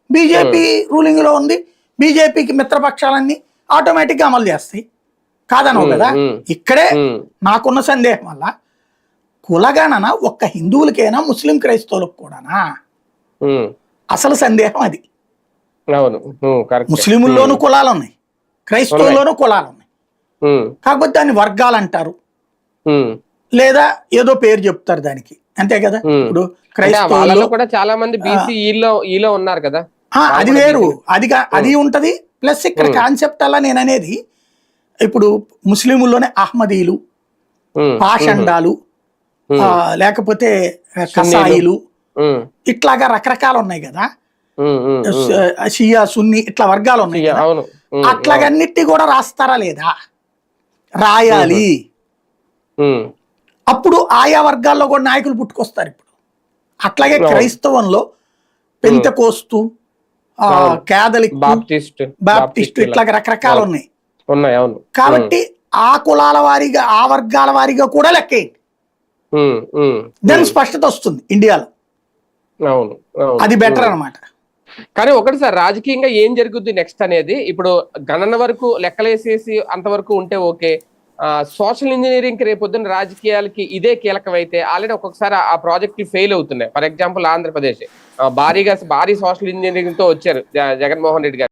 BJP ruling లో ఉంది, బీజేపీకి మిత్రపక్షాలన్నీ ఆటోమేటిక్ గా అమలు చేస్తాయి కాదనవు కదా. ఇక్కడే నాకున్న సందేహం వల్ల కులగణన ఒక్క హిందువులకైనా ముస్లిం క్రైస్తవులకు కూడానా అసలు సందేహం అది. ముస్లింల్లోనూ కులాలు ఉన్నాయి, క్రైస్తవుల్లోనూ కులాలు ఉన్నాయి, కాకపోతే దాన్ని వర్గాలు అంటారు లేదా ఏదో పేరు చెప్తారు దానికి, అంతే కదా. ఇప్పుడు క్రైస్తవులు కూడా చాలా మంది ఈలో ఉన్నారు కదా, అది వేరు, అది ఉంటది. ప్లస్ ఇక్కడ కాన్సెప్ట్ అలా నేను అనేది ఇప్పుడు ముస్లింల్లోనే అహ్మదీలు, పాషండాలు, లేకపోతే కసాయిలు, ఇట్లాగా రకరకాలు ఉన్నాయి కదా, షియా సున్ని ఇట్లా వర్గాలు ఉన్నాయి కదా. అట్లాగన్నిటి కూడా రాస్తారా లేదా, రాయాలి. అప్పుడు ఆయా వర్గాల్లో కూడా నాయకులు పుట్టుకొస్తారు. ఇప్పుడు అట్లాగే క్రైస్తవంలో పెంతెకోస్తు, కేథలిక్, బాప్టిస్ట్ ఇట్లాగ రకరకాలు ఉన్నాయి. కాబట్టి ఆ కులాల వారీగా ఆ వర్గాల వారీగా కూడా లెక్కేయండి, దాని స్పష్టత వస్తుంది ఇండియాలో. అది బెటర్ అన్నమాట. కానీ ఒకటి సార్, రాజకీయంగా ఏం జరుగుద్ది నెక్స్ట్ అనేది ఇప్పుడు గణన వరకు లెక్కలేసేసి అంతవరకు ఉంటే ఓకే. సోషల్ ఇంజనీరింగ్ కి రేపొద్దున రాజకీయాలకి ఇదే కీలకమైతే ఆల్రెడీ ఒక్కొక్కసారి ఆ ప్రాజెక్టులు ఫెయిల్ అవుతున్నాయి. ఫర్ ఎగ్జాంపుల్ ఆంధ్రప్రదేశ్ భారీ సోషల్ ఇంజనీరింగ్ తో వచ్చారు జగన్మోహన్ రెడ్డి గారు.